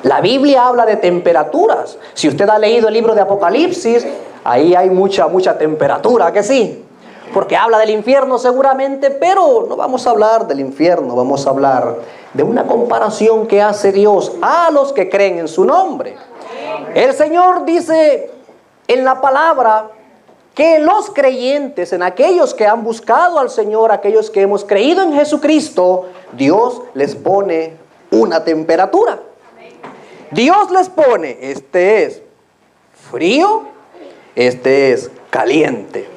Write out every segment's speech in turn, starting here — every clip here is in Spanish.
La Biblia habla de temperaturas. Si usted ha leído el libro de Apocalipsis, ahí hay mucha temperatura, ¿que sí? Porque habla del infierno seguramente, pero no vamos a hablar del infierno, vamos a hablar de una comparación que hace Dios a los que creen en su nombre. El Señor dice en la palabra que los creyentes, en aquellos que han buscado al Señor, aquellos que hemos creído en Jesucristo, Dios les pone una temperatura. Dios les pone, este es frío, este es caliente.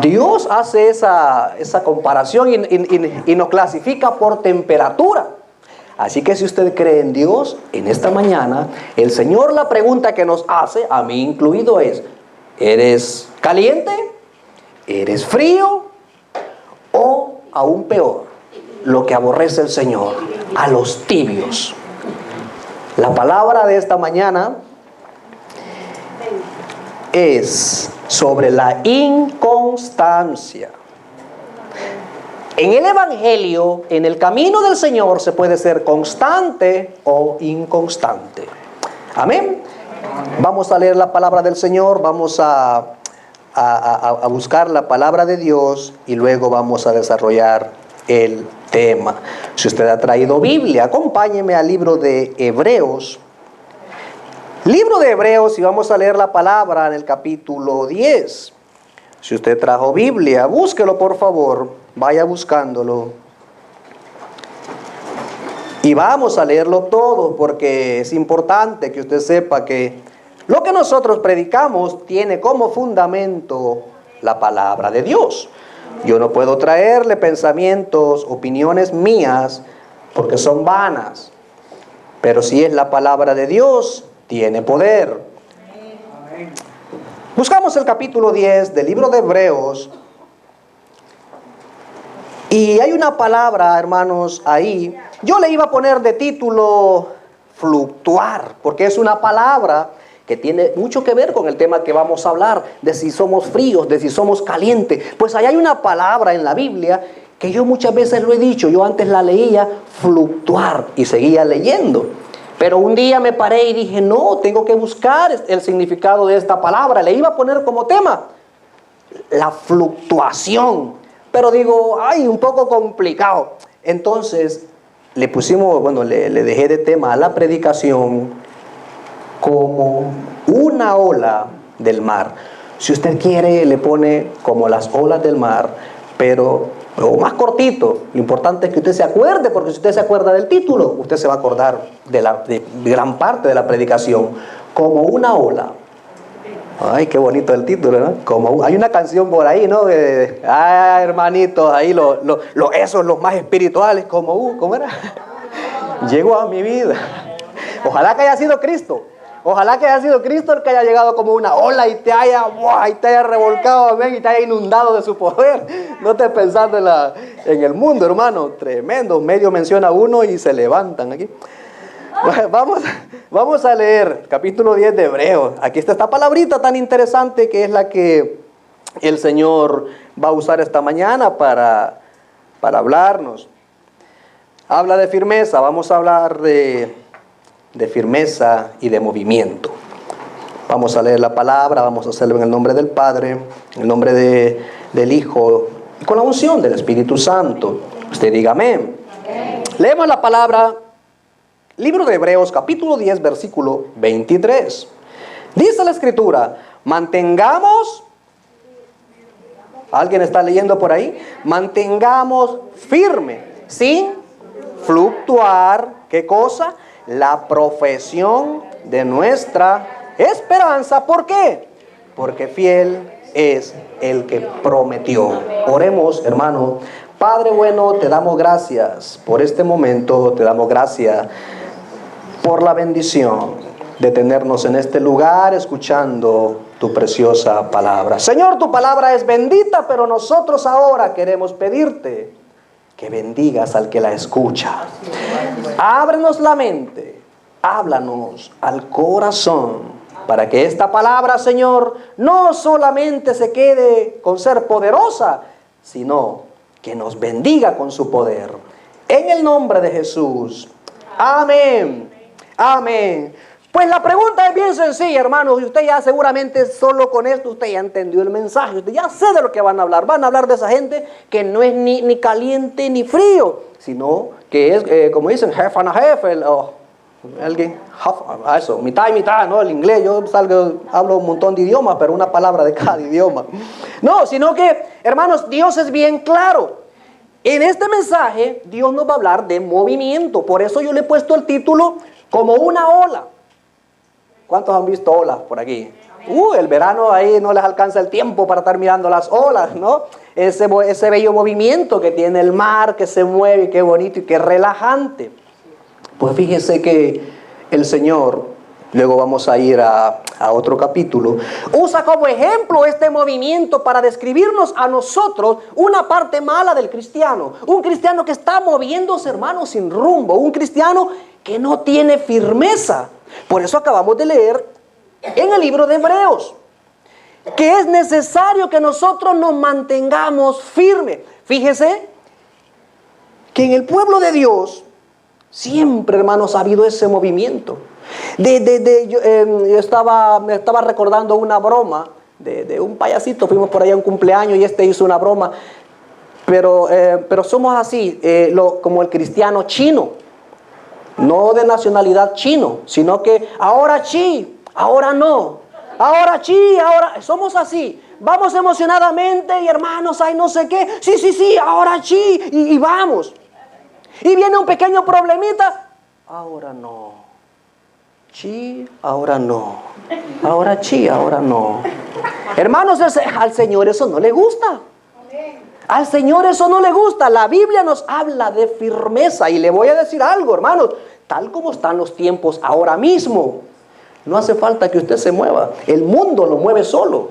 Dios hace esa comparación y nos clasifica por temperatura. Así que si usted cree en Dios, en esta mañana, el Señor la pregunta que nos hace, a mí incluido, es: ¿eres caliente? ¿Eres frío? O aún peor, lo que aborrece el Señor, a los tibios. La palabra de esta mañana es sobre la inconstancia. En el Evangelio, en el camino del Señor, se puede ser constante o inconstante. Amén. Vamos a leer la palabra del Señor, vamos a buscar la palabra de Dios y luego vamos a desarrollar el tema. Si usted ha traído Biblia, acompáñeme al libro de Hebreos. Libro de Hebreos, y vamos a leer la palabra en el capítulo 10. Si usted trajo Biblia, búsquelo por favor, vaya buscándolo. Y vamos a leerlo todo porque es importante que usted sepa que lo que nosotros predicamos tiene como fundamento la palabra de Dios. Yo no puedo traerle pensamientos, opiniones mías, porque son vanas. Pero si es la palabra de Dios, tiene poder. Buscamos el capítulo 10 del libro de Hebreos. Y hay una palabra, hermanos, ahí. Yo le iba a poner de título fluctuar, porque es una palabra que tiene mucho que ver con el tema que vamos a hablar, de si somos fríos, de si somos calientes. Pues ahí hay una palabra en la Biblia que yo muchas veces lo he dicho, yo antes la leía fluctuar y seguía leyendo. Pero un día me paré y dije, no, tengo que buscar el significado de esta palabra. Le iba a poner como tema la fluctuación, pero digo, ay, un poco complicado. Entonces le pusimos, le dejé de tema a la predicación como una ola del mar. Si usted quiere, le pone como las olas del mar, pero o más cortito. Lo importante es que usted se acuerde, porque si usted se acuerda del título, usted se va a acordar de gran parte de la predicación. Como una ola. Ay, qué bonito el título, ¿no? Hay una canción por ahí, ¿no? Ay, hermanitos, ahí esos los más espirituales, ¿cómo era? Llegó a mi vida. Ojalá que haya sido Cristo. Ojalá que haya sido Cristo el que haya llegado como una ola y te haya revolcado, amén, y te haya inundado de su poder. No estés pensando en el mundo, hermano. Tremendo. Medio menciona uno y se levantan aquí. Vamos a leer capítulo 10 de Hebreos. Aquí está esta palabrita tan interesante que es la que el Señor va a usar esta mañana para hablarnos. Habla de firmeza. Vamos a hablar de firmeza y de movimiento. Vamos a leer la palabra, vamos a hacerlo en el nombre del Padre, en el nombre del Hijo y con la unción del Espíritu Santo. Usted diga amén. Amén. Leemos la palabra, libro de Hebreos, capítulo 10, versículo 23. Dice la Escritura, mantengamos, ¿alguien está leyendo por ahí? Mantengamos firme, sin fluctuar, ¿qué cosa? La profesión de nuestra esperanza. ¿Por qué? Porque fiel es el que prometió. Oremos, hermano. Padre bueno, te damos gracias por este momento. Te damos gracias por la bendición de tenernos en este lugar escuchando tu preciosa palabra. Señor, tu palabra es bendita, pero nosotros ahora queremos pedirte que bendigas al que la escucha. Ábrenos la mente, háblanos al corazón, para que esta palabra, Señor, no solamente se quede con ser poderosa, sino que nos bendiga con su poder. En el nombre de Jesús. Amén. Amén. Pues la pregunta es bien sencilla, hermanos, y usted ya seguramente solo con esto usted ya entendió el mensaje, usted ya sé de lo que van a hablar. Van a hablar de esa gente que no es ni caliente ni frío, sino que es, como dicen, half and half, alguien, eso, mitad y mitad, ¿no? El inglés, yo hablo un montón de idiomas, pero una palabra de cada idioma. No, sino que, hermanos, Dios es bien claro. En este mensaje, Dios nos va a hablar de movimiento. Por eso yo le he puesto el título como una ola. ¿Cuántos han visto olas por aquí? El verano ahí no les alcanza el tiempo para estar mirando las olas, ¿no? Ese bello movimiento que tiene el mar, que se mueve, y qué bonito y qué relajante. Pues fíjese que el Señor, luego vamos a ir a otro capítulo, usa como ejemplo este movimiento para describirnos a nosotros una parte mala del cristiano. Un cristiano que está moviéndose, hermanos, sin rumbo. Un cristiano que no tiene firmeza. Por eso acabamos de leer en el libro de Hebreos que es necesario que nosotros nos mantengamos firmes. Fíjese que en el pueblo de Dios siempre, hermanos, ha habido ese movimiento. Yo me estaba recordando una broma de un payasito. Fuimos por allá a un cumpleaños y hizo una broma. Pero somos así, como el cristiano chino. No de nacionalidad chino, sino que ahora sí, ahora no. Ahora sí, ahora somos así. Vamos emocionadamente y hermanos, ay no sé qué. Sí, ahora sí, y vamos. Y viene un pequeño problemita. Ahora no. Sí, ahora no. Ahora sí, ahora no. Hermanos, al Señor eso no le gusta. Al Señor eso no le gusta. La Biblia nos habla de firmeza. Y le voy a decir algo, hermanos. Tal como están los tiempos ahora mismo, no hace falta que usted se mueva. El mundo lo mueve solo.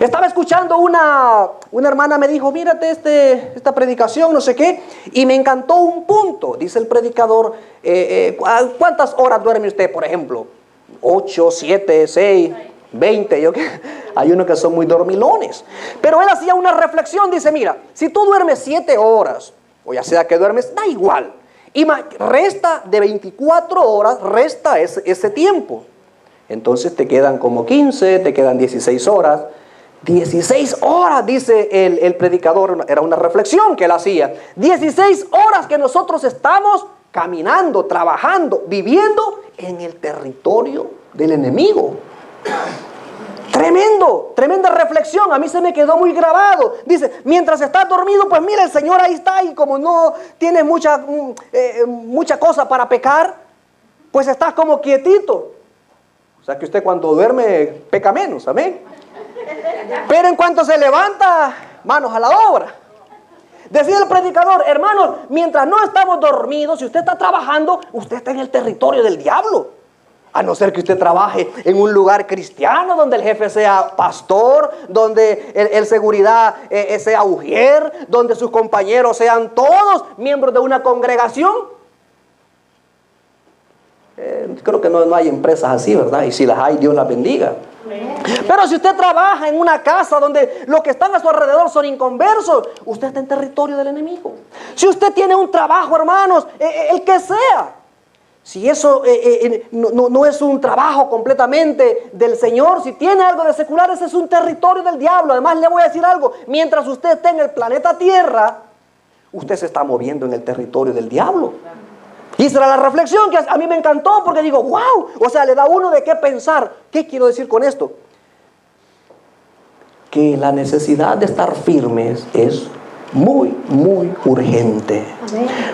Estaba escuchando una hermana me dijo, mírate esta predicación, no sé qué. Y me encantó un punto. Dice el predicador, ¿cuántas horas duerme usted, por ejemplo? 8, 7, 6, 20. Hay unos que son muy dormilones. Pero él hacía una reflexión. Dice, mira, si tú duermes 7 horas, o ya sea que duermes, da igual. Y resta de 24 horas, resta ese tiempo. Entonces te quedan como 15, te quedan 16 horas. 16 horas, dice el predicador, era una reflexión que él hacía. 16 horas que nosotros estamos caminando, trabajando, viviendo en el territorio del enemigo. Tremenda reflexión, a mí se me quedó muy grabado. Dice, mientras estás dormido, pues mira, el Señor ahí está, y como no tienes mucha cosa para pecar, pues estás como quietito. O sea que usted cuando duerme peca menos, amén. Pero en cuanto se levanta, manos a la obra. Decía el predicador, hermanos, mientras no estamos dormidos, si usted está trabajando, usted está en el territorio del diablo. A no ser que usted trabaje en un lugar cristiano, donde el jefe sea pastor, donde el seguridad sea ujier, donde sus compañeros sean todos miembros de una congregación. Creo que no hay empresas así, ¿verdad? Y si las hay, Dios las bendiga. Pero si usted trabaja en una casa donde los que están a su alrededor son inconversos, usted está en territorio del enemigo. Si usted tiene un trabajo, hermanos, el que sea, si eso no es un trabajo completamente del Señor, si tiene algo de secular, ese es un territorio del diablo. Además, le voy a decir algo, mientras usted esté en el planeta Tierra, usted se está moviendo en el territorio del diablo. Y esa era la reflexión que a mí me encantó, porque digo, wow, o sea, le da uno de qué pensar. ¿Qué quiero decir con esto? Que la necesidad de estar firmes es muy urgente.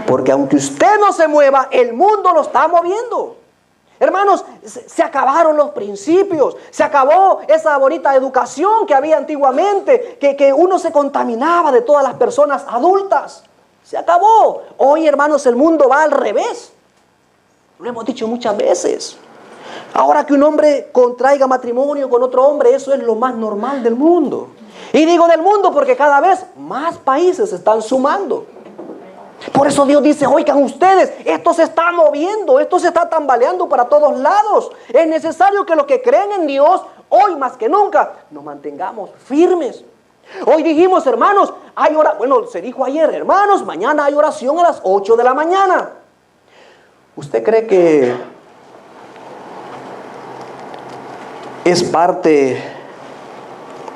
Porque aunque usted no se mueva, el mundo lo está moviendo. Hermanos, se acabaron los principios, se acabó esa bonita educación que había antiguamente, que uno se contaminaba de todas las personas adultas. Se acabó. Hoy, hermanos, el mundo va al revés. Lo hemos dicho muchas veces. Ahora que un hombre contraiga matrimonio con otro hombre, eso es lo más normal del mundo. Y digo del mundo porque cada vez más países se están sumando. Por eso Dios dice, oigan ustedes, esto se está moviendo, esto se está tambaleando para todos lados. Es necesario que los que creen en Dios, hoy más que nunca, nos mantengamos firmes. Hoy dijimos, hermanos, se dijo ayer, hermanos, mañana hay oración a las 8 de la mañana. ¿Usted cree que es parte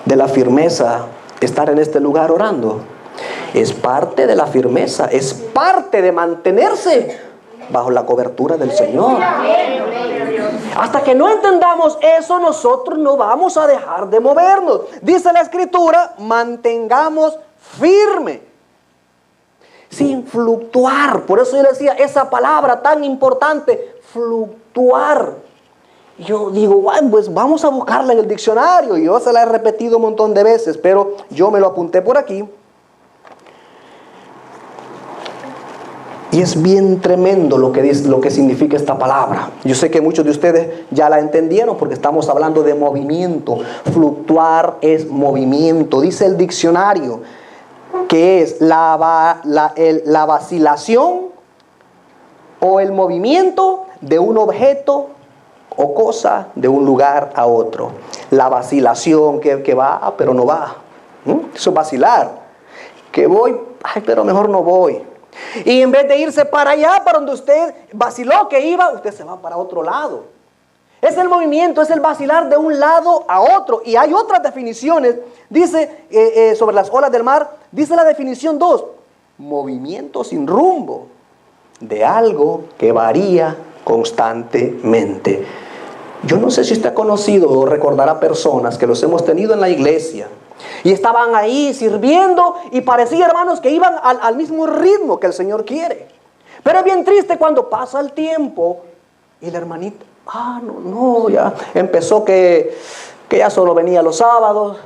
de la firmeza estar en este lugar orando? Es parte de la firmeza, es parte de mantenerse bajo la cobertura del Señor. Hasta que no entendamos eso, nosotros no vamos a dejar de movernos. Dice la Escritura, mantengamos firme, sin fluctuar. Por eso yo le decía, esa palabra tan importante, fluctuar. Yo digo, bueno, pues vamos a buscarla en el diccionario. Yo se la he repetido un montón de veces, pero yo me lo apunté por aquí. Y es bien tremendo lo que significa esta palabra. Yo sé que muchos de ustedes ya la entendieron porque estamos hablando de movimiento. Fluctuar es movimiento. Dice el diccionario que es la vacilación o el movimiento de un objeto o cosa de un lugar a otro. La vacilación, que va pero no va. Eso es vacilar. Que voy, pero mejor no voy. Y en vez de irse para allá, para donde usted vaciló que iba, usted se va para otro lado. Es el movimiento, es el vacilar de un lado a otro. Y hay otras definiciones. Dice sobre las olas del mar, dice la definición 2, movimiento sin rumbo de algo que varía constantemente. Yo no sé si usted ha conocido o recordará personas que los hemos tenido en la iglesia y estaban ahí sirviendo y parecía, hermanos, que iban al mismo ritmo que el Señor quiere. Pero es bien triste cuando pasa el tiempo y la hermanita, ya empezó que ya solo venía los sábados.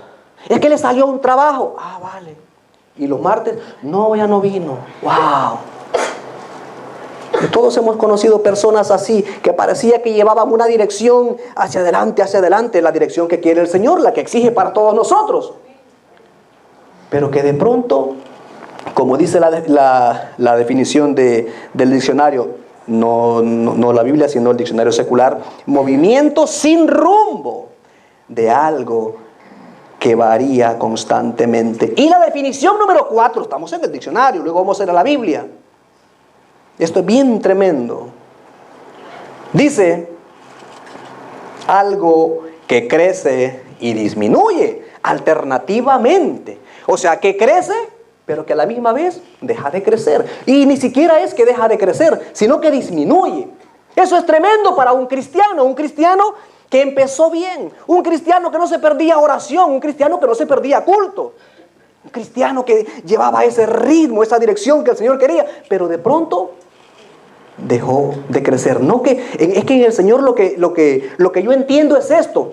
Es que le salió un trabajo. Vale. Y los martes, ya no vino. ¡Wow! Y todos hemos conocido personas así, que parecía que llevaban una dirección hacia adelante, la dirección que quiere el Señor, la que exige para todos nosotros. Pero que de pronto, como dice la definición del diccionario, no la Biblia, sino el diccionario secular, movimiento sin rumbo de algo que varía constantemente. Y la definición número 4, estamos en el diccionario, luego vamos a ir a la Biblia. Esto es bien tremendo. Dice, algo que crece y disminuye alternativamente. O sea, que crece, pero que a la misma vez deja de crecer. Y ni siquiera es que deja de crecer, sino que disminuye. Eso es tremendo para un cristiano que empezó bien, un cristiano que no se perdía oración, un cristiano que no se perdía culto, un cristiano que llevaba ese ritmo, esa dirección que el Señor quería, pero de pronto dejó de crecer. Es que en el Señor lo que yo entiendo es esto.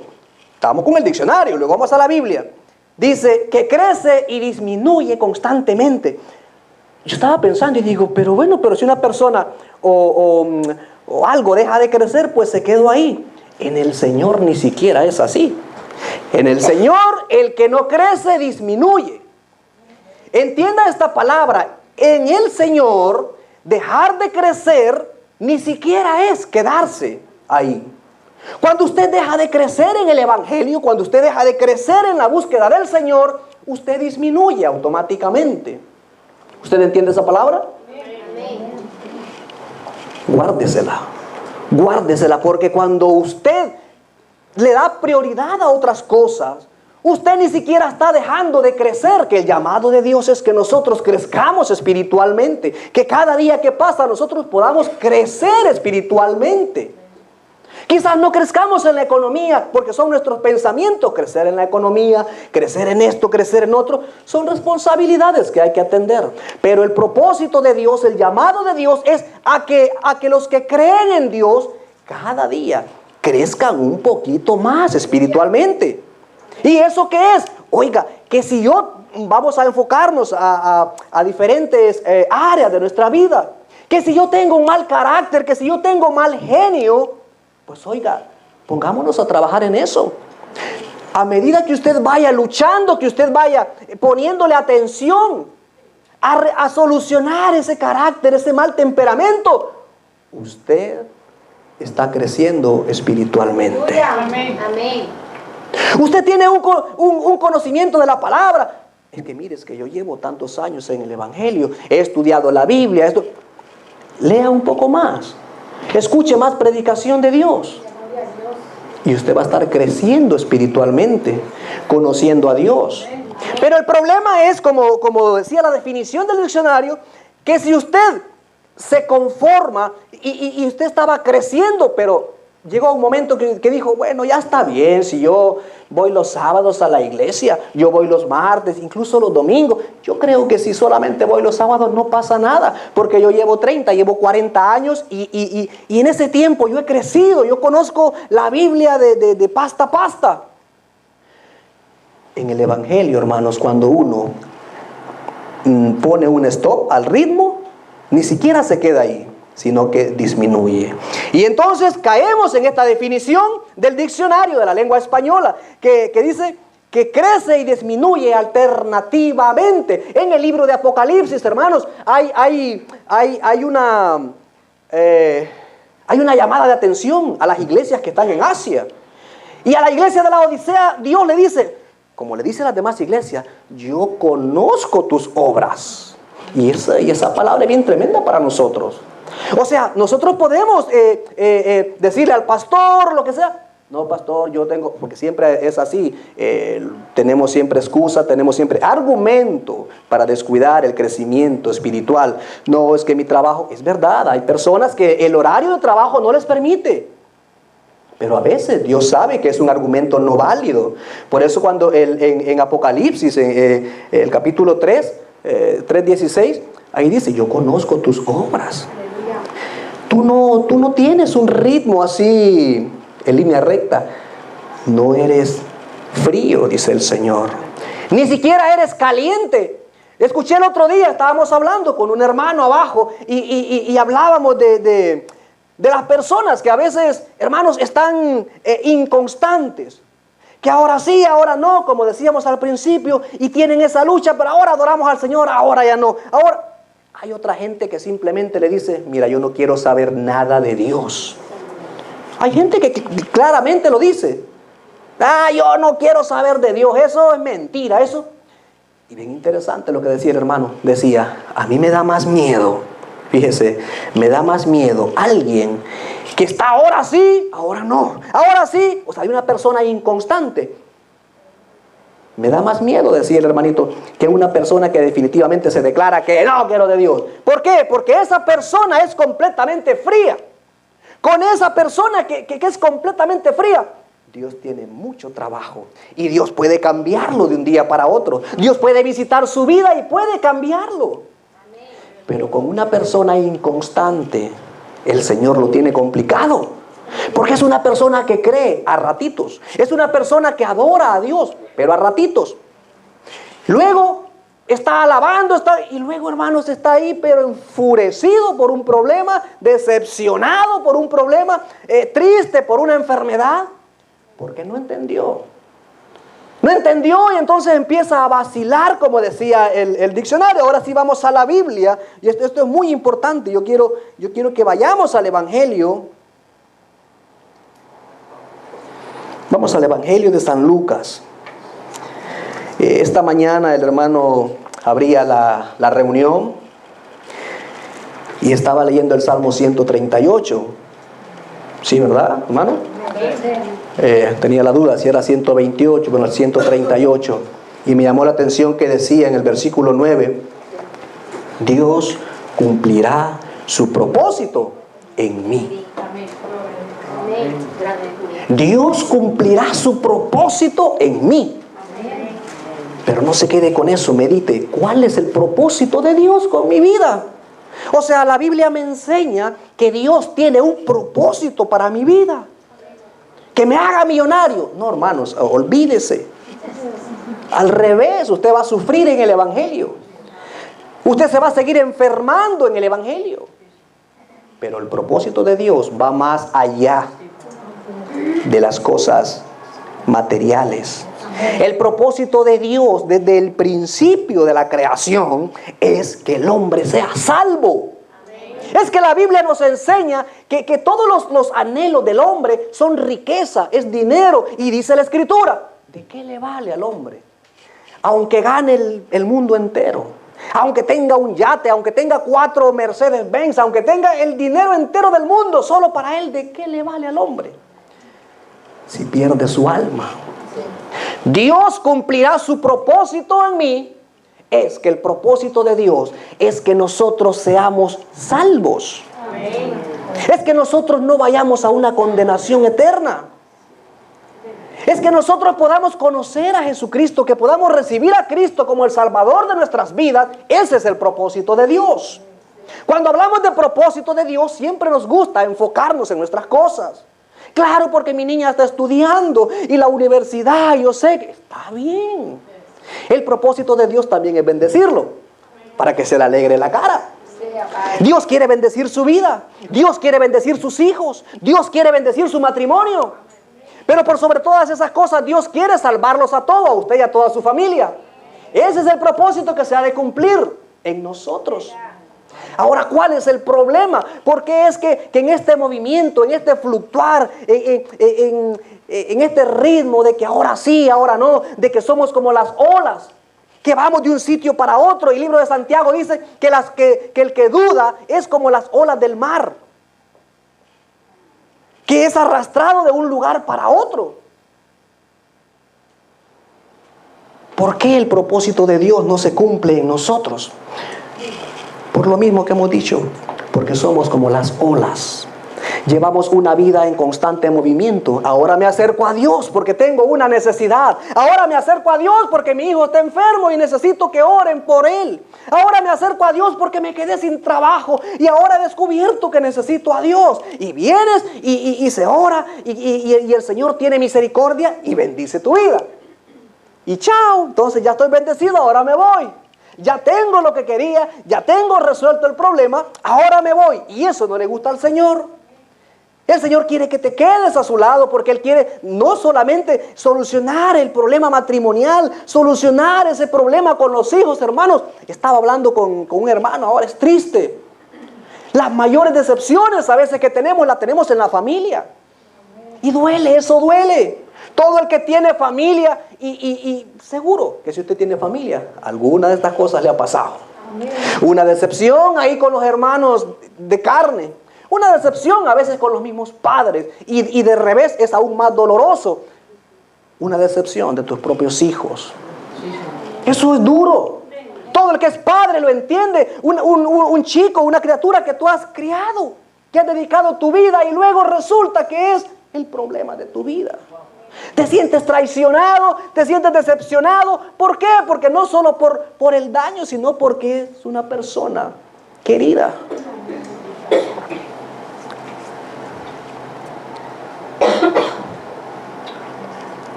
Estamos con el diccionario, luego vamos a la Biblia. Dice que crece y disminuye constantemente. Yo estaba pensando y digo, pero si una persona o algo deja de crecer, pues se quedó ahí. En el Señor ni siquiera es así. En el Señor el que no crece disminuye. Entienda esta palabra. En el Señor dejar de crecer ni siquiera es quedarse ahí. Cuando usted deja de crecer en el Evangelio, cuando usted deja de crecer en la búsqueda del Señor, usted disminuye automáticamente. ¿Usted entiende esa palabra? Guárdesela, porque cuando usted le da prioridad a otras cosas, usted ni siquiera está dejando de crecer, que el llamado de Dios es que nosotros crezcamos espiritualmente, que cada día que pasa nosotros podamos crecer espiritualmente. Quizás no crezcamos en la economía porque son nuestros pensamientos, crecer en la economía, crecer en esto, crecer en otro, son responsabilidades que hay que atender. Pero el propósito de Dios, el llamado de Dios es a que los que creen en Dios cada día crezcan un poquito más espiritualmente. ¿Y eso qué es? Oiga, que si vamos a enfocarnos a diferentes áreas de nuestra vida, que si yo tengo un mal carácter, que si yo tengo mal genio, pues oiga, pongámonos a trabajar en eso. A medida que usted vaya luchando, que usted vaya poniéndole atención a solucionar ese carácter, ese mal temperamento, usted está creciendo espiritualmente. Amén. Amén. Usted tiene un conocimiento de la palabra. Es que mire, es que yo llevo tantos años en el Evangelio, he estudiado la Biblia, lea un poco más. Escuche más predicación de Dios. Y usted va a estar creciendo espiritualmente, conociendo a Dios. Pero el problema es, como decía la definición del diccionario, que si usted se conforma y usted estaba creciendo, pero llegó un momento que dijo, bueno, ya está bien, si yo voy los sábados a la iglesia, yo voy los martes, incluso los domingos. Yo creo que si solamente voy los sábados no pasa nada, porque yo llevo 30, llevo 40 años y en ese tiempo yo he crecido, yo conozco la Biblia de pasta a pasta. En el Evangelio, hermanos, cuando uno pone un stop al ritmo, ni siquiera se queda ahí, sino que disminuye. Y entonces caemos en esta definición del diccionario de la lengua española, que dice que crece y disminuye alternativamente. En el libro de Apocalipsis, hermanos, hay una llamada de atención a las iglesias que están en Asia. Y a la iglesia de la Odisea, Dios le dice, como le dice a las demás iglesias, yo conozco tus obras. Y esa palabra es bien tremenda para nosotros. O sea, nosotros podemos decirle al pastor, lo que sea, no, pastor, yo tengo, porque siempre es así, tenemos siempre excusa, tenemos siempre argumento para descuidar el crecimiento espiritual. No, es que mi trabajo, es verdad, hay personas que el horario de trabajo no les permite. Pero a veces Dios sabe que es un argumento no válido. Por eso cuando en Apocalipsis, el capítulo 3, 3:16, ahí dice, yo conozco tus obras. Tú no tienes un ritmo así en línea recta. No eres frío, dice el Señor. Ni siquiera eres caliente. Escuché el otro día, estábamos hablando con un hermano abajo y hablábamos de las personas que a veces, hermanos, están inconstantes. Que ahora sí, ahora no, como decíamos al principio, y tienen esa lucha, pero ahora adoramos al Señor, ahora ya no. Ahora hay otra gente que simplemente le dice, mira, yo no quiero saber nada de Dios. Hay gente que claramente lo dice. Yo no quiero saber de Dios, eso es mentira, eso. Y bien interesante lo que decía el hermano. Decía, a mí me da más miedo, fíjese, me da más miedo alguien que está ahora sí, ahora no, ahora sí. O sea, hay una persona inconstante. Me da más miedo, decía el hermanito, que una persona que definitivamente se declara que no quiero de Dios. ¿Por qué? Porque esa persona es completamente fría. Con esa persona que es completamente fría, Dios tiene mucho trabajo. Y Dios puede cambiarlo de un día para otro. Dios puede visitar su vida y puede cambiarlo. Pero con una persona inconstante, el Señor lo tiene complicado. Porque es una persona que cree a ratitos. Es una persona que adora a Dios, pero a ratitos. Luego está alabando, y luego, hermanos, está ahí, pero enfurecido por un problema, decepcionado por un problema, triste por una enfermedad, porque no entendió. No entendió y entonces empieza a vacilar, como decía el diccionario. Ahora sí vamos a la Biblia, y esto es muy importante. Yo quiero que vayamos al Evangelio. Vamos al Evangelio de San Lucas. Esta mañana el hermano abría la reunión y estaba leyendo el Salmo 138. ¿Sí, verdad, hermano? Tenía la duda si era 128, bueno, el 138. Y me llamó la atención que decía en el versículo 9, Dios cumplirá su propósito en mí. Dios cumplirá su propósito en mí. Pero no se quede con eso, medite, ¿cuál es el propósito de Dios con mi vida? O sea, la Biblia me enseña que Dios tiene un propósito para mi vida. Que me haga millonario. No, hermanos, olvídese. Al revés, usted va a sufrir en el Evangelio. Usted se va a seguir enfermando en el Evangelio. Pero el propósito de Dios va más allá de las cosas materiales. El propósito de Dios desde el principio de la creación es que el hombre sea salvo. Es que la Biblia nos enseña que todos los anhelos del hombre son riqueza, es dinero. Y dice la Escritura, ¿de qué le vale al hombre? Aunque gane el mundo entero, Aunque tenga un yate, aunque tenga 4 Mercedes-Benz, aunque tenga el dinero entero del mundo, solo para él, ¿de qué le vale al hombre si pierde su alma? Dios cumplirá su propósito en mí. Es que el propósito de Dios es que nosotros seamos salvos. Amén. Es que nosotros no vayamos a una condenación eterna. Es que nosotros podamos conocer a Jesucristo, que podamos recibir a Cristo como el Salvador de nuestras vidas. Ese es el propósito de Dios. Cuando hablamos de propósito de Dios, siempre nos gusta enfocarnos en nuestras cosas. Claro, porque mi niña está estudiando y la universidad, yo sé que está bien. El propósito de Dios también es bendecirlo, para que se le alegre la cara. Dios quiere bendecir su vida. Dios quiere bendecir sus hijos. Dios quiere bendecir su matrimonio. Pero por sobre todas esas cosas, Dios quiere salvarlos a todos, a usted y a toda su familia. Ese es el propósito que se ha de cumplir en nosotros. Ahora, ¿cuál es el problema? Porque es que en este movimiento, en este fluctuar, en este ritmo de que ahora sí, ahora no, de que somos como las olas, que vamos de un sitio para otro. Y el libro de Santiago dice que el que duda es como las olas del mar, que es arrastrado de un lugar para otro. ¿Por qué el propósito de Dios no se cumple en nosotros? Por lo mismo que hemos dicho, porque somos como las olas. Llevamos una vida en constante movimiento. Ahora me acerco a Dios porque tengo una necesidad. Ahora me acerco a Dios porque mi hijo está enfermo y necesito que oren por él. Ahora me acerco a Dios porque me quedé sin trabajo y ahora he descubierto que necesito a Dios. Y vienes y se ora y el Señor tiene misericordia y bendice tu vida. Y chao, entonces ya estoy bendecido, ahora me voy. Ya tengo lo que quería, ya tengo resuelto el problema, ahora me voy. Y eso no le gusta al Señor. El Señor quiere que te quedes a su lado porque Él quiere no solamente solucionar el problema matrimonial, solucionar ese problema con los hijos, hermanos. Estaba hablando con un hermano, ahora es triste. Las mayores decepciones a veces que tenemos, las tenemos en la familia. Y duele, eso duele. Todo el que tiene familia, y seguro que si usted tiene familia, alguna de estas cosas le ha pasado. Amén. Una decepción ahí con los hermanos de carne. Una decepción a veces con los mismos padres. Y de revés es aún más doloroso. Una decepción de tus propios hijos. Eso es duro. Todo el que es padre lo entiende. Un chico, una criatura que tú has criado, que has dedicado tu vida y luego resulta que es el problema de tu vida. Te sientes traicionado, te sientes decepcionado. ¿Por qué? Porque no solo por el daño, sino porque es una persona querida.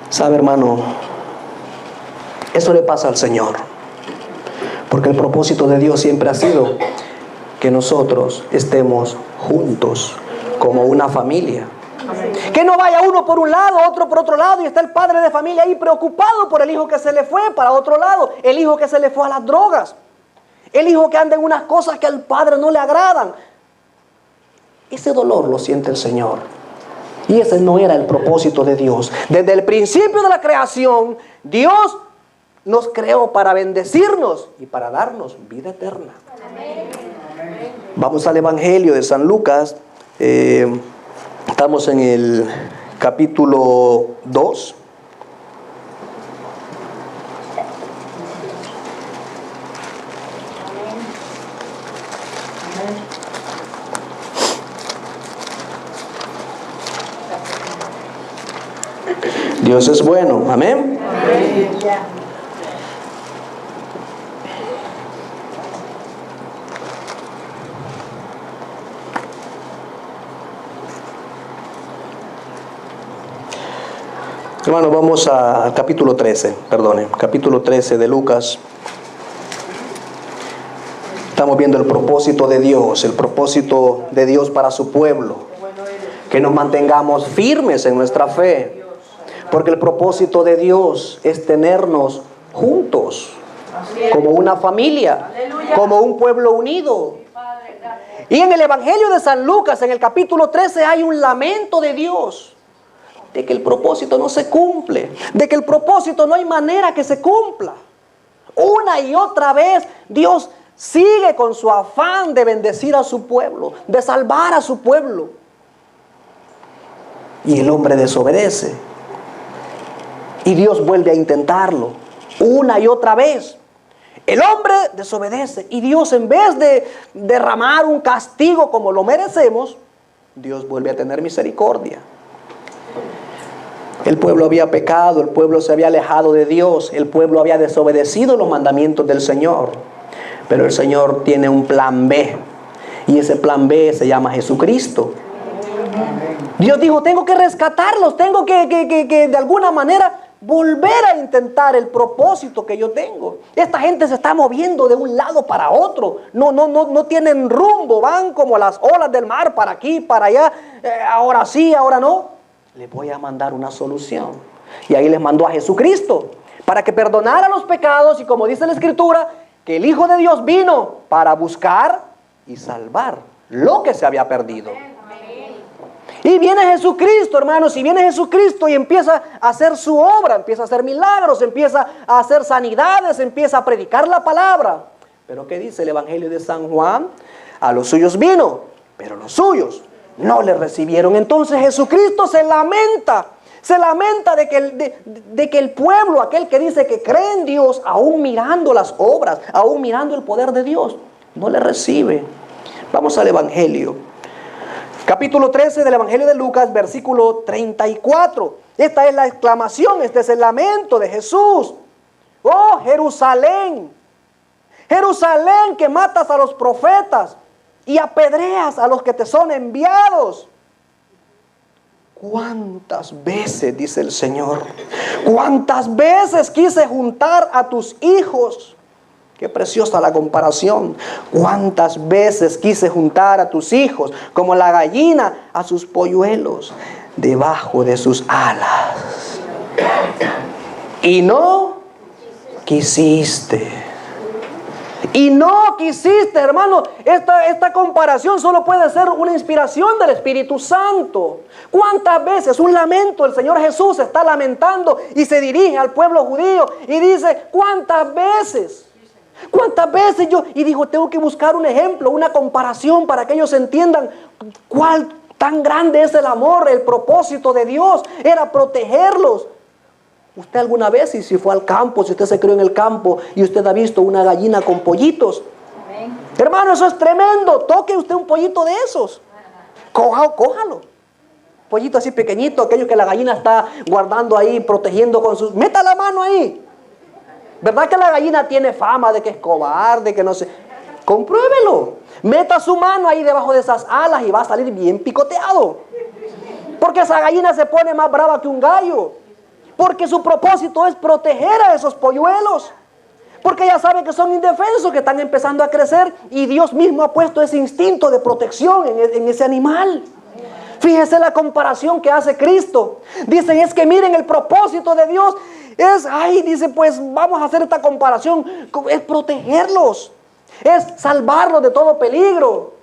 ¿Sabe, hermano? Eso le pasa al Señor. Porque el propósito de Dios siempre ha sido que nosotros estemos juntos como una familia. Que no vaya uno por un lado, otro por otro lado y está el padre de familia ahí preocupado por el hijo que se le fue para otro lado, el hijo que se le fue a las drogas, el hijo que anda en unas cosas que al padre no le agradan. Ese dolor lo siente el Señor. Y ese no era el propósito de Dios. Desde el principio de la creación, Dios nos creó para bendecirnos y para darnos vida eterna. Amén. Vamos al Evangelio de San Lucas. Estamos en el capítulo 2. Dios es bueno, amén. Amén. Hermanos, vamos al capítulo 13, capítulo 13 de Lucas. Estamos viendo el propósito de Dios para su pueblo. Que nos mantengamos firmes en nuestra fe. Porque el propósito de Dios es tenernos juntos, como una familia, como un pueblo unido. Y en el Evangelio de San Lucas, en el capítulo 13, hay un lamento de Dios. De que el propósito no se cumple, de que el propósito no hay manera que se cumpla. Una y otra vez Dios sigue con su afán de bendecir a su pueblo, de salvar a su pueblo. Y el hombre desobedece. Y Dios vuelve a intentarlo una y otra vez. El hombre desobedece y Dios, en vez de derramar un castigo como lo merecemos, Dios vuelve a tener misericordia. El pueblo había pecado, el pueblo se había alejado de Dios, el pueblo había desobedecido los mandamientos del Señor. Pero el Señor tiene un plan B, y ese plan B se llama Jesucristo. Dios dijo, tengo que rescatarlos, tengo que de alguna manera volver a intentar el propósito que yo tengo. Esta gente se está moviendo de un lado para otro, no tienen rumbo, van como las olas del mar, para aquí, para allá, ahora sí, ahora no. Les voy a mandar una solución. Y ahí les mandó a Jesucristo para que perdonara los pecados, y como dice la Escritura, que el Hijo de Dios vino para buscar y salvar lo que se había perdido. Y viene Jesucristo, hermanos, y viene Jesucristo y empieza a hacer su obra, empieza a hacer milagros, empieza a hacer sanidades, empieza a predicar la palabra. Pero ¿qué dice el Evangelio de San Juan? A los suyos vino, pero los suyos no le recibieron. Entonces Jesucristo se lamenta de que el pueblo, aquel que dice que cree en Dios, aún mirando las obras, aún mirando el poder de Dios, no le recibe. Vamos al Evangelio. Capítulo 13 del Evangelio de Lucas, versículo 34. Esta es la exclamación, este es el lamento de Jesús. Oh, Jerusalén, Jerusalén, que matas a los profetas y apedreas a los que te son enviados. ¿Cuántas veces, dice el Señor, cuántas veces quise juntar a tus hijos? Qué preciosa la comparación. ¿Cuántas veces quise juntar a tus hijos como la gallina a sus polluelos debajo de sus alas? Y no quisiste. Y no quisiste, hermano. Esta comparación solo puede ser una inspiración del Espíritu Santo. ¿Cuántas veces un lamento? El Señor Jesús está lamentando y se dirige al pueblo judío y dice, ¿cuántas veces? ¿Cuántas veces yo? Y dijo, tengo que buscar un ejemplo, una comparación para que ellos entiendan cuál tan grande es el amor, el propósito de Dios. Era protegerlos. Usted alguna vez, y si fue al campo, si usted se crió en el campo y usted ha visto una gallina con pollitos. Amén. Hermano, eso es tremendo. Toque usted un pollito de esos. Cójalo. Pollito así pequeñito, aquello que la gallina está guardando ahí, protegiendo con sus... Meta la mano ahí. ¿Verdad que la gallina tiene fama de que es cobarde, que no sé? Compruébelo. Meta su mano ahí debajo de esas alas y va a salir bien picoteado. Porque esa gallina se pone más brava que un gallo. Porque su propósito es proteger a esos polluelos. Porque ella sabe que son indefensos, que están empezando a crecer. Y Dios mismo ha puesto ese instinto de protección en ese animal. Fíjese la comparación que hace Cristo. Dicen, es que miren el propósito de Dios. Dice, pues vamos a hacer esta comparación. Es protegerlos. Es salvarlos de todo peligro.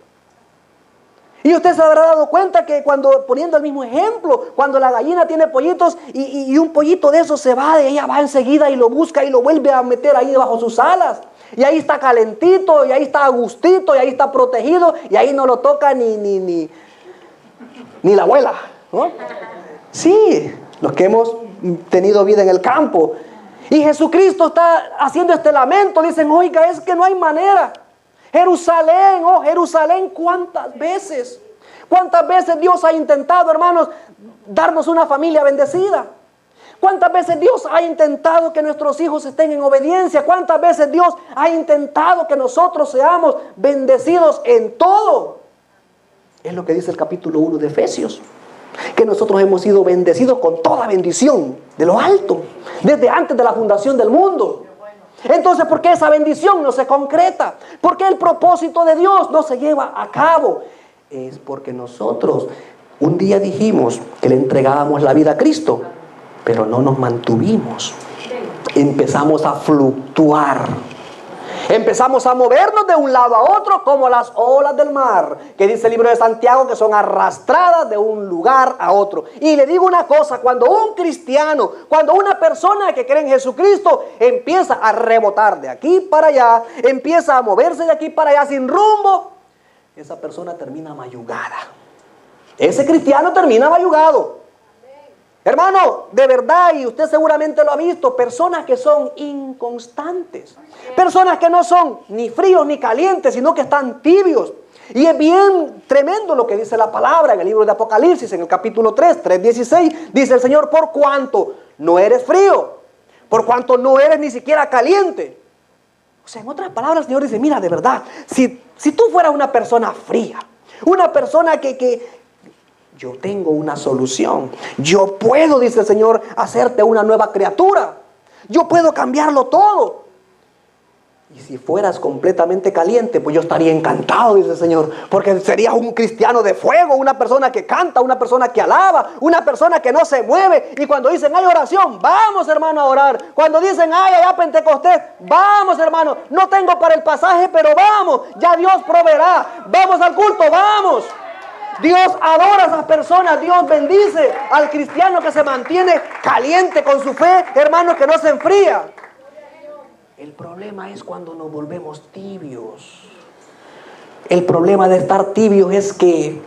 Y usted se habrá dado cuenta que poniendo el mismo ejemplo, cuando la gallina tiene pollitos y un pollito de esos se va, ella va enseguida y lo busca y lo vuelve a meter ahí debajo de sus alas. Y ahí está calentito, y ahí está a gustito, y ahí está protegido, y ahí no lo toca ni la abuela, ¿no? Sí, los que hemos tenido vida en el campo. Y Jesucristo está haciendo este lamento. Dicen, oiga, es que no hay manera. Jerusalén, oh Jerusalén, ¿cuántas veces? ¿Cuántas veces Dios ha intentado, hermanos, darnos una familia bendecida? ¿Cuántas veces Dios ha intentado que nuestros hijos estén en obediencia? ¿Cuántas veces Dios ha intentado que nosotros seamos bendecidos en todo? Es lo que dice el capítulo 1 de Efesios. Que nosotros hemos sido bendecidos con toda bendición de lo alto, desde antes de la fundación del mundo. Entonces, ¿por qué esa bendición no se concreta? ¿Por qué el propósito de Dios no se lleva a cabo? Es porque nosotros un día dijimos que le entregábamos la vida a Cristo, pero no nos mantuvimos. Empezamos a fluctuar. Empezamos a movernos de un lado a otro como las olas del mar, que dice el libro de Santiago que son arrastradas de un lugar a otro. Y le digo una cosa, cuando un cristiano, cuando una persona que cree en Jesucristo empieza a rebotar de aquí para allá, empieza a moverse de aquí para allá sin rumbo, esa persona termina mayugada. Ese cristiano termina mayugado. Hermano, de verdad, y usted seguramente lo ha visto, personas que son inconstantes, personas que no son ni fríos ni calientes, sino que están tibios. Y es bien tremendo lo que dice la palabra en el libro de Apocalipsis, en el capítulo 3:16, dice el Señor: por cuanto no eres frío, por cuanto no eres ni siquiera caliente. O sea, en otras palabras, el Señor dice: mira, de verdad, si tú fueras una persona fría, una persona que yo tengo una solución. Yo puedo, dice el Señor, hacerte una nueva criatura. Yo puedo cambiarlo todo. Y si fueras completamente caliente, pues yo estaría encantado, dice el Señor, porque serías un cristiano de fuego, una persona que canta, una persona que alaba, una persona que no se mueve. Y cuando dicen hay oración, vamos, hermano, a orar. Cuando dicen hay allá Pentecostés, vamos, hermano. No tengo para el pasaje, pero vamos, ya Dios proveerá. Vamos al culto, vamos. Dios adora a esas personas, Dios bendice al cristiano que se mantiene caliente con su fe, hermanos, que no se enfría. El problema es cuando nos volvemos tibios. El problema de estar tibios es que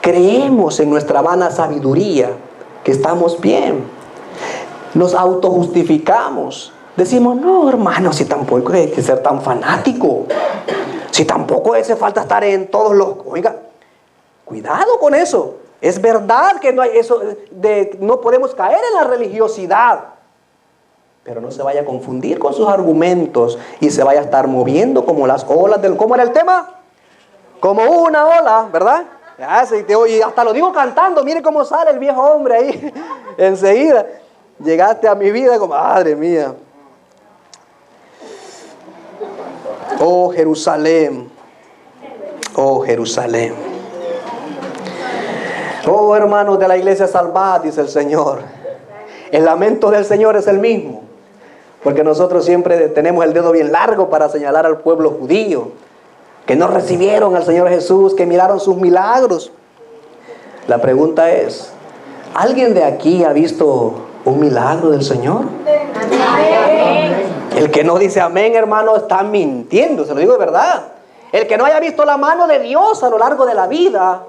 creemos en nuestra vana sabiduría que estamos bien. Nos autojustificamos. Decimos: no, hermano, si tampoco hay que ser tan fanático. Si tampoco hace falta estar en todos los... Oiga, cuidado con eso. Es verdad que no hay eso no podemos caer en la religiosidad, pero no se vaya a confundir con sus argumentos y se vaya a estar moviendo como las olas del... ¿Cómo era el tema? Como una ola, ¿verdad? Y hasta lo digo cantando. Mire cómo sale el viejo hombre ahí. Enseguida llegaste a mi vida como... Madre mía. Oh Jerusalén. Oh Jerusalén. Oh, hermanos de la iglesia, salvad, dice el Señor. El lamento del Señor es el mismo, porque nosotros siempre tenemos el dedo bien largo para señalar al pueblo judío, que no recibieron al Señor Jesús, que miraron sus milagros. La pregunta es: ¿alguien de aquí ha visto un milagro del Señor? El que no dice amén, hermano, está mintiendo, se lo digo de verdad. El que no haya visto la mano de Dios a lo largo de la vida,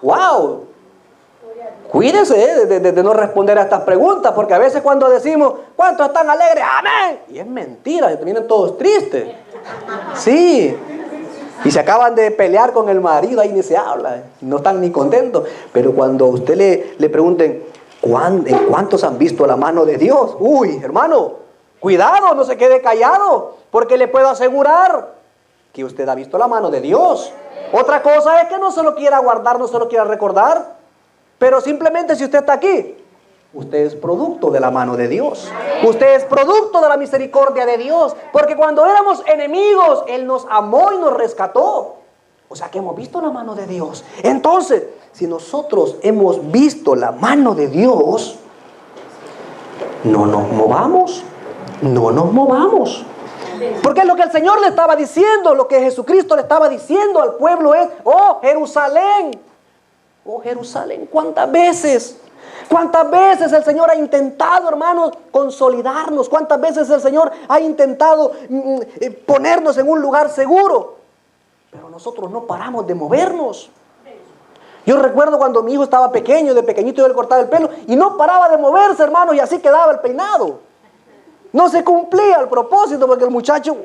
¡wow! Cuídese de no responder a estas preguntas, porque a veces cuando decimos ¿cuántos están alegres? ¡Amén! Y es mentira, terminan todos tristes. Sí. Y se acaban de pelear con el marido, ahí ni se habla, no están ni contentos. Pero cuando a usted le pregunten ¿en cuántos han visto la mano de Dios? Uy, hermano, cuidado, no se quede callado, porque le puedo asegurar que usted ha visto la mano de Dios. Otra cosa es que no se lo quiera guardar, no se lo quiera recordar. Pero simplemente si usted está aquí, usted es producto de la mano de Dios. Usted es producto de la misericordia de Dios. Porque cuando éramos enemigos, Él nos amó y nos rescató. O sea que hemos visto la mano de Dios. Entonces, si nosotros hemos visto la mano de Dios, no nos movamos. No nos movamos. Porque lo que el Señor le estaba diciendo, lo que Jesucristo le estaba diciendo al pueblo es: oh Jerusalén, oh Jerusalén, ¿cuántas veces el Señor ha intentado, hermanos, consolidarnos? ¿Cuántas veces el Señor ha intentado ponernos en un lugar seguro? Pero nosotros no paramos de movernos. Yo recuerdo cuando mi hijo estaba pequeño, de pequeñito yo le cortaba el pelo y no paraba de moverse, hermanos, y así quedaba el peinado. No se cumplía el propósito porque el muchacho,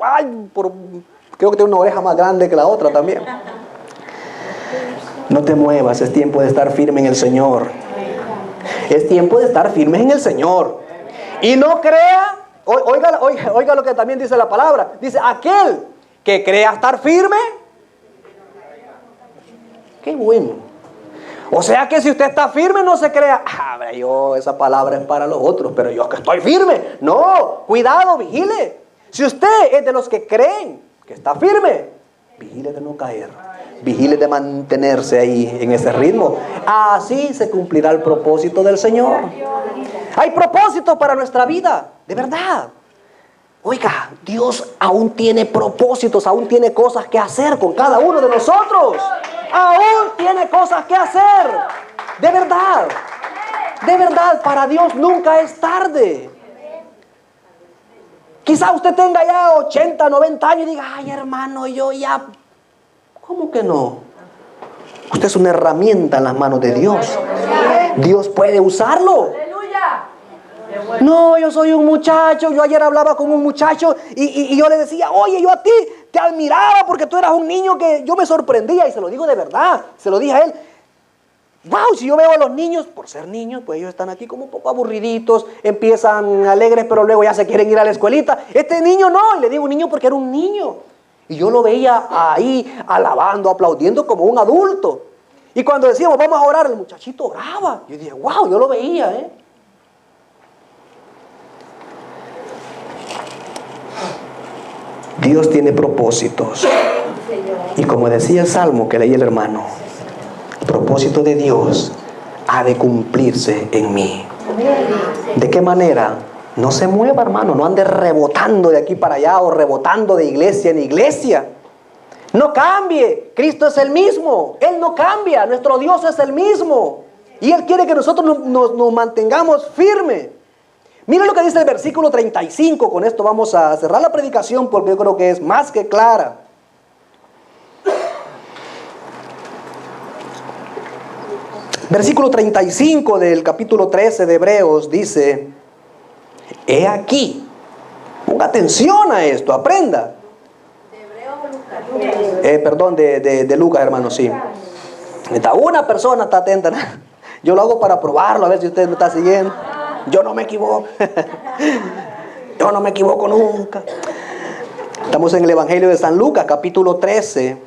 creo que tiene una oreja más grande que la otra también. No te muevas, es tiempo de estar firme en el Señor. Es tiempo de estar firmes en el Señor. Y no crea, oiga lo que también dice la palabra. Dice: aquel que crea estar firme. Qué bueno. O sea que si usted está firme, no se crea: esa palabra es para los otros, pero yo que estoy firme. No, cuidado, vigile. Si usted es de los que creen que está firme, vigile de no caer. Vigile de mantenerse ahí en ese ritmo. Así se cumplirá el propósito del Señor. Hay propósito para nuestra vida, de verdad. Oiga, Dios aún tiene propósitos, aún tiene cosas que hacer con cada uno de nosotros. Aún tiene cosas que hacer. De verdad, para Dios nunca es tarde. Quizá usted tenga ya 80, 90 años y diga, ay hermano, yo ya... ¿Cómo que no? Usted es una herramienta en las manos de Dios. Dios puede usarlo. No, yo soy un muchacho. Yo ayer hablaba con un muchacho y yo le decía, oye, yo a ti te admiraba porque tú eras un niño que yo me sorprendía. Y se lo digo de verdad, se lo dije a él. Wow, si yo veo a los niños, por ser niños, pues ellos están aquí como un poco aburriditos, empiezan alegres, pero luego ya se quieren ir a la escuelita. Este niño no, y le digo niño porque era un niño. Y yo lo veía ahí alabando, aplaudiendo como un adulto. Y cuando decíamos, vamos a orar, el muchachito oraba. Yo dije, wow, yo lo veía, Dios tiene propósitos. Y como decía el Salmo que leí el hermano, el propósito de Dios ha de cumplirse en mí. ¿De qué manera? No se mueva, hermano, no ande rebotando de aquí para allá o rebotando de iglesia en iglesia. No cambie, Cristo es el mismo, Él no cambia, nuestro Dios es el mismo. Y Él quiere que nosotros nos mantengamos firmes. Mira lo que dice el versículo 35, con esto vamos a cerrar la predicación porque yo creo que es más que clara. Versículo 35 del capítulo 13 de Hebreos dice, he aquí, ponga atención a esto, aprenda. Perdón, de Lucas, hermano, sí. Una persona está atenta. Yo lo hago para probarlo, a ver si usted me está siguiendo. Yo no me equivoco. Yo no me equivoco nunca. Estamos en el Evangelio de San Lucas, capítulo 13.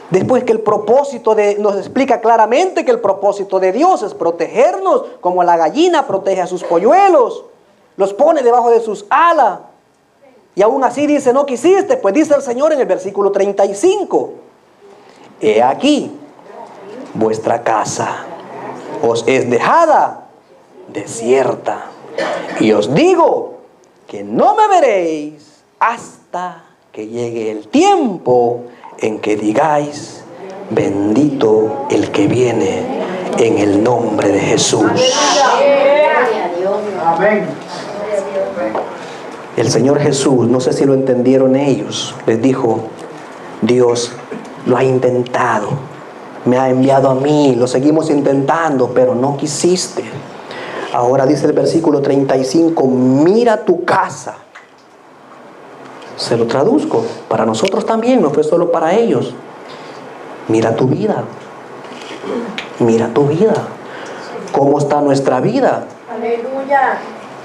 Después que el propósito nos explica claramente que el propósito de Dios es protegernos, como la gallina protege a sus polluelos, los pone debajo de sus alas. Y aún así dice, no quisiste, pues dice el Señor en el versículo 35, he aquí, vuestra casa os es dejada desierta, y os digo que no me veréis hasta que llegue el tiempo en que digáis, bendito el que viene en el nombre de Jesús. Amén. El Señor Jesús, no sé si lo entendieron ellos, les dijo, Dios lo ha intentado, me ha enviado a mí, lo seguimos intentando, pero no quisiste. Ahora dice el versículo 35, mira tu casa. Se lo traduzco, para nosotros también, no fue solo para ellos. Mira tu vida. Mira tu vida. ¿Cómo está nuestra vida? Aleluya.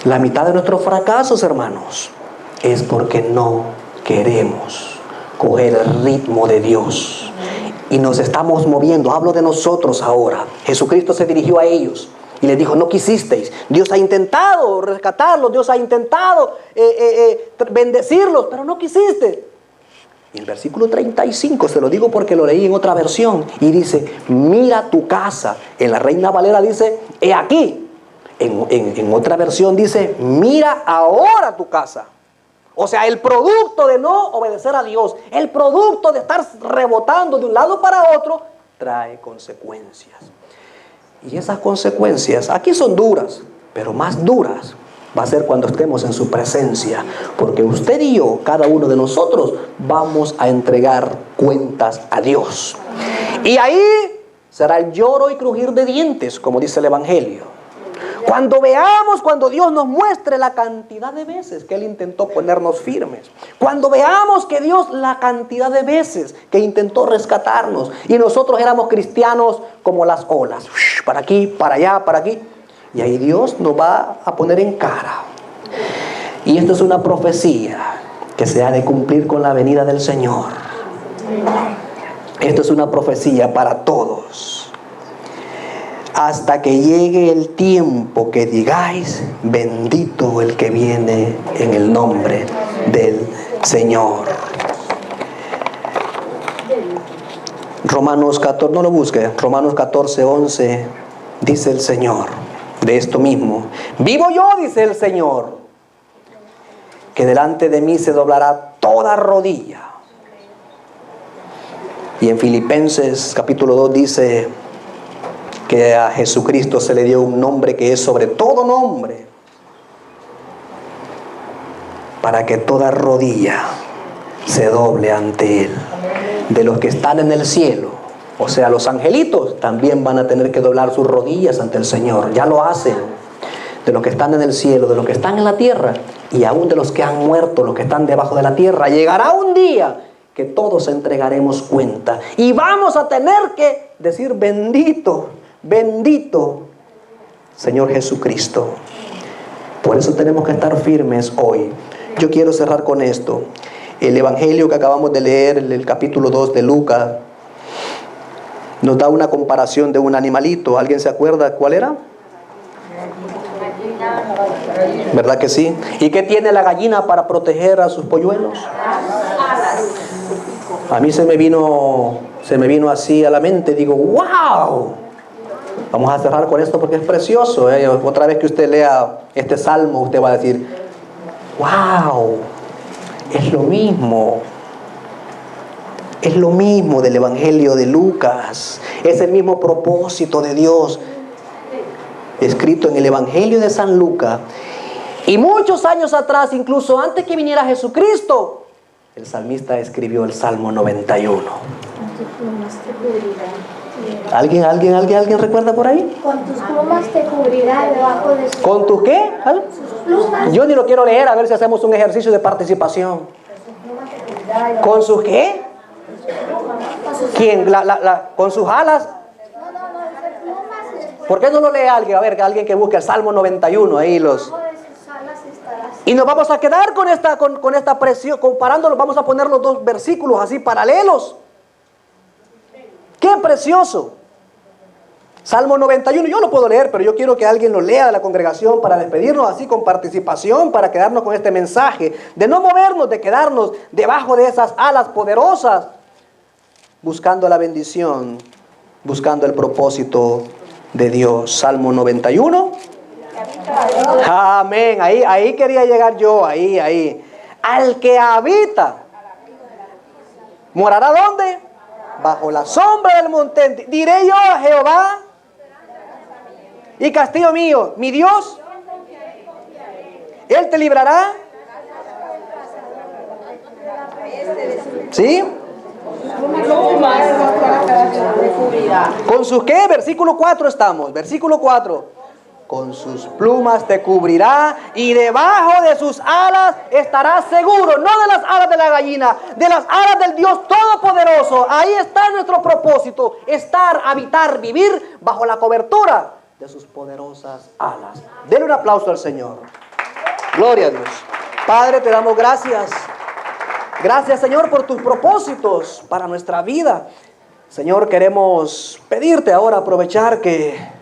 La mitad de nuestros fracasos, hermanos, es porque no queremos coger el ritmo de Dios. Y nos estamos moviendo. Hablo de nosotros ahora. Jesucristo se dirigió a ellos y les dijo, no quisisteis. Dios ha intentado rescatarlos, Dios ha intentado bendecirlos, pero no quisiste. Y el versículo 35, se lo digo porque lo leí en otra versión, y dice, mira tu casa. En la Reina Valera dice, he aquí. En otra versión dice, mira ahora tu casa. O sea, el producto de no obedecer a Dios, el producto de estar rebotando de un lado para otro, trae consecuencias. Y esas consecuencias aquí son duras, pero más duras va a ser cuando estemos en su presencia. Porque usted y yo, cada uno de nosotros, vamos a entregar cuentas a Dios. Y ahí será el lloro y crujir de dientes, como dice el Evangelio. Cuando veamos, cuando Dios nos muestre la cantidad de veces que Él intentó ponernos firmes. Cuando veamos que Dios, la cantidad de veces que intentó rescatarnos. Y nosotros éramos cristianos como las olas. Para aquí, para allá, para aquí. Y ahí Dios nos va a poner en cara. Y esto es una profecía que se ha de cumplir con la venida del Señor. Esto es una profecía para todos. Hasta que llegue el tiempo que digáis, bendito el que viene en el nombre del Señor. Romanos 14, no lo busque, Romanos 14, 11, dice el Señor, de esto mismo. Vivo yo, dice el Señor, que delante de mí se doblará toda rodilla. Y en Filipenses capítulo 2 dice que a Jesucristo se le dio un nombre que es sobre todo nombre, para que toda rodilla se doble ante Él. De los que están en el cielo, o sea, los angelitos, también van a tener que doblar sus rodillas ante el Señor. Ya lo hacen. De los que están en el cielo, de los que están en la tierra, y aún de los que han muerto, los que están debajo de la tierra. Llegará un día que todos entregaremos cuenta. Y vamos a tener que decir: bendito, bendito Señor Jesucristo. Por eso tenemos que estar firmes hoy. Yo quiero cerrar con esto. El evangelio que acabamos de leer, el capítulo 2 de Lucas, nos da una comparación de un animalito. ¿Alguien se acuerda cuál era? ¿Verdad que sí? ¿Y qué tiene la gallina para proteger a sus polluelos? A mí se me vino así a la mente. Digo: ¡wow! Vamos a cerrar con esto porque es precioso. Otra vez que usted lea este salmo, usted va a decir: ¡wow! Es lo mismo. Es lo mismo del evangelio de Lucas. Es el mismo propósito de Dios escrito en el evangelio de San Lucas. Y muchos años atrás, incluso antes que viniera Jesucristo, el salmista escribió el Salmo 91. ¿Alguien recuerda por ahí? Con tus plumas te cubrirá debajo de sus... ¿Con tus qué? plumas. Yo ni lo quiero leer, a ver si hacemos un ejercicio de participación. ¿Con sus qué? ¿Quién? ¿Con sus alas? ¿Por qué no lo lee alguien? A ver, alguien que busque el Salmo 91, ahí los... Y nos vamos a quedar con esta presión, comparándolo, vamos a poner los dos versículos así paralelos. ¡Qué precioso! Salmo 91, yo lo puedo leer, pero yo quiero que alguien lo lea de la congregación para despedirnos así con participación, para quedarnos con este mensaje, de no movernos, de quedarnos debajo de esas alas poderosas, buscando la bendición, buscando el propósito de Dios. Salmo 91. Amén. Ahí quería llegar yo, ahí. Al que habita, ¿morará dónde? Bajo la sombra del monte. Diré yo a Jehová, y castillo mío, mi Dios, Él te librará. ¿Sí? ¿Con sus qué? Versículo 4 estamos. Versículo 4. Con sus plumas te cubrirá y debajo de sus alas estarás seguro. No de las alas de la gallina, de las alas del Dios Todopoderoso. Ahí está nuestro propósito: estar, habitar, vivir bajo la cobertura de sus poderosas alas. Denle un aplauso al Señor. Gloria a Dios. Padre, te damos gracias. Gracias, Señor, por tus propósitos para nuestra vida. Señor, queremos pedirte ahora, aprovechar que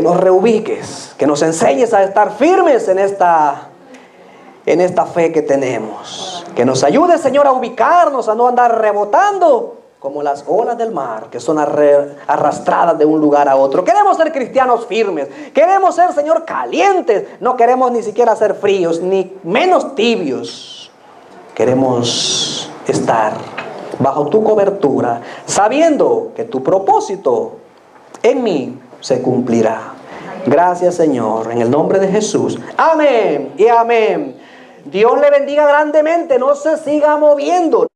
nos reubiques, que nos enseñes a estar firmes en esta fe que tenemos. Que nos ayudes, Señor, a ubicarnos, a no andar rebotando como las olas del mar, que son arrastradas de un lugar a otro. Queremos ser cristianos firmes. Queremos ser, Señor, calientes. No queremos ni siquiera ser fríos, ni menos tibios. Queremos estar bajo tu cobertura, sabiendo que tu propósito en mí se cumplirá. Gracias, Señor, en el nombre de Jesús. Amén y amén. Dios le bendiga grandemente. No se siga moviendo.